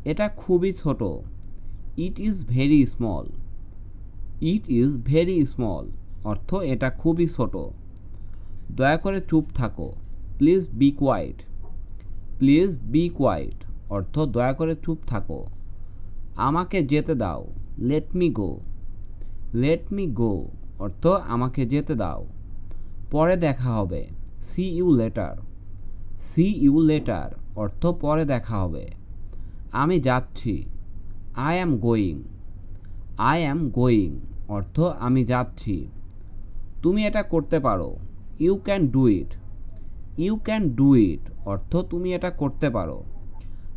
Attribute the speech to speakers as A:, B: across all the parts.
A: এটা খুবই ছোট। It is very small. It is very small অর্থ এটা খুবই ছোট। দয়া করে চুপ থাকো। Please be quiet. Please be quiet অর্থ দয়া করে চুপ থাকো। আমাকে যেতে দাও। Let me go. Let me go অর্থ আমাকে যেতে দাও। পরে দেখা হবে। See you later. See you later অর্থ পরে দেখা হবে। আমি যাচ্ছি। I am going. I am going অর্থ আমি যাচ্ছি। তুমি এটা করতে পারো। You can do it. You can do it অর্থ তুমি এটা করতে পারো।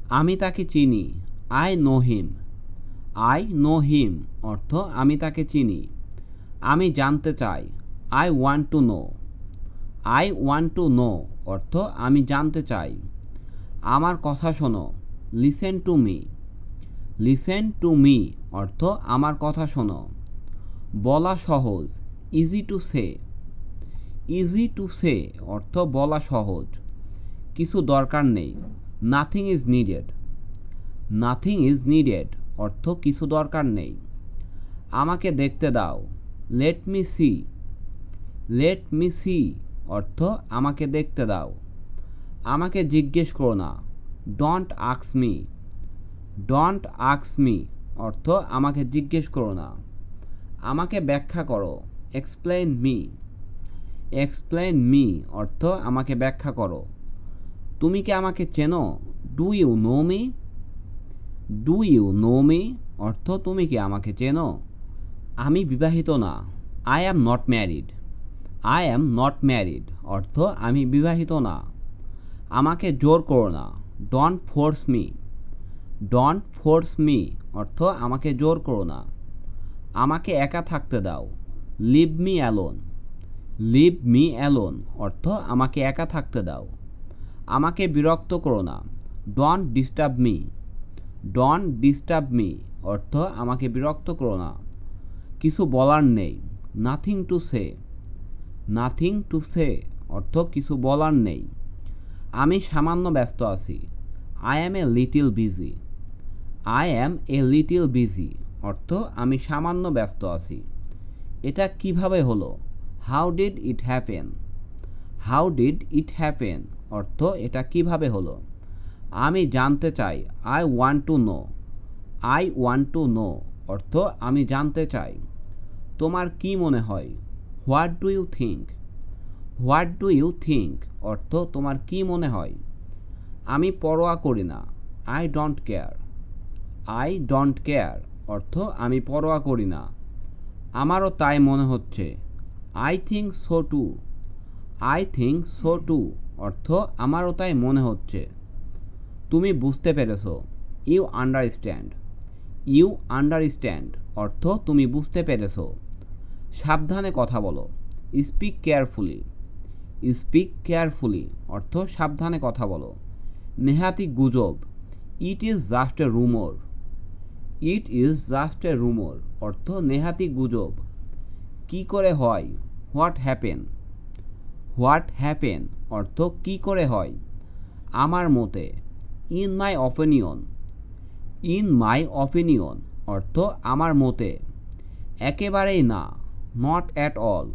A: আমি তাকে চিনি। I know him. I know him অর্থ আমি তাকে চিনি। আমি জানতে চাই। I want to know. I want to know অর্থ আমি জানতে চাই। আমার কথা শোনো। Listen to me. Listen to me অর্থ আমার কথা শোনো। বলা সহজ। Easy to say. Easy to say অর্থ বলা সহজ। কিছু দরকার নেই। Nothing is needed. Nothing is needed অর্থ কিছু দরকার নেই। আমাকে দেখতে দাও। Let me see. Let me see অর্থ আমাকে দেখতে দাও। আমাকে জিজ্ঞেস করো না। Don't ask me. Don't ask me অর্থ আমাকে জিজ্ঞেস করো না। আমাকে ব্যাখ্যা করো। Explain me. এক্সপ্লেইন মি অর্থ আমাকে ব্যাখ্যা করো। তুমি কি আমাকে চেনো? Do you know me. Do you know me অর্থ তুমি কি আমাকে চেনো? আমি বিবাহিত না। I am not married. I am not married অর্থ আমি বিবাহিত না। আমাকে জোর করো না। Don't force me. Don't force me অর্থ আমাকে জোর করো না। আমাকে একা থাকতে দাও। Leave me alone. Leave me alone অর্থ আমাকে একা থাকতে দাও। আমাকে বিরক্ত করো না। Don't disturb me. Don't disturb me অর্থ আমাকে বিরক্ত করো না। কিছু বলার নেই। Nothing to say. Nothing to say অর্থ কিছু বলার নেই। আমি সামান্য ব্যস্ত আছি। I am a little busy. I am a little busy অর্থ আমি সামান্য ব্যস্ত আছি। এটা কিভাবে হলো? How did it happen. How did it happen অর্থ এটা কিভাবে হলো। আমি জানতে চাই। I want to know. I want to know অর্থ আমি জানতে চাই। তোমার কি মনে হয়? What do you think. What do you think অর্থ তোমার কি মনে হয়। আমি পরোয়া করি না। I don't care. I don't care অর্থ আমি পরোয়া করি না। আমারও তাই মনে হচ্ছে। I think so too. I think so too অর্থ আমারও তাই মনে হচ্ছে। তুমি বুঝতে পেরেছো। You understand. ইউ আন্ডারস্ট্যান্ড অর্থ তুমি বুঝতে পেরেছো। সাবধানে কথা বলো। Speak carefully. স্পিক কেয়ারফুলি অর্থ সাবধানে কথা বলো। নেহাতি গুজব। It is just a rumour. It is just a rumour অর্থ নেহাতি গুজব। কি করে হয়? What happen. হোয়াট হ্যাপেন অর্থ কি করে হয়। আমার মতে। In my opinion. In my opinion অর্থ আমার মতে। একেবারেই না। Not at all.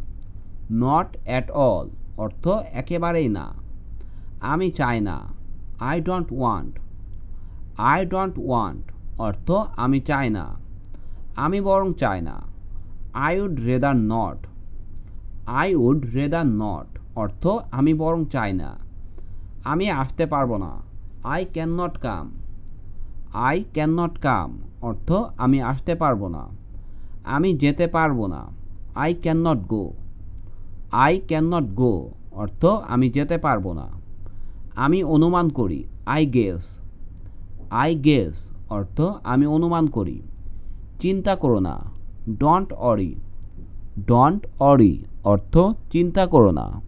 A: Not at all অর্থ একেবারেই না। আমি চাই না। I don't want. I don't want অর্থ আমি চাই না। আমি বরং চাই না। I would rather not. I would rather not অর্থ আমি বরং চাই না। আমি আসতে পারবো না। I can not come. I can not come অর্থ আমি আসতে পারবো না। আমি যেতে পারবো না। I can not go. I can not go অর্থ আমি যেতে পারবো না। আমি অনুমান করি। I guess. আই গেস অর্থ আমি অনুমান করি। চিন্তা করো না। ডোন্ট অরি। ডোন্ট অরি অর্থ চিন্তা করো না।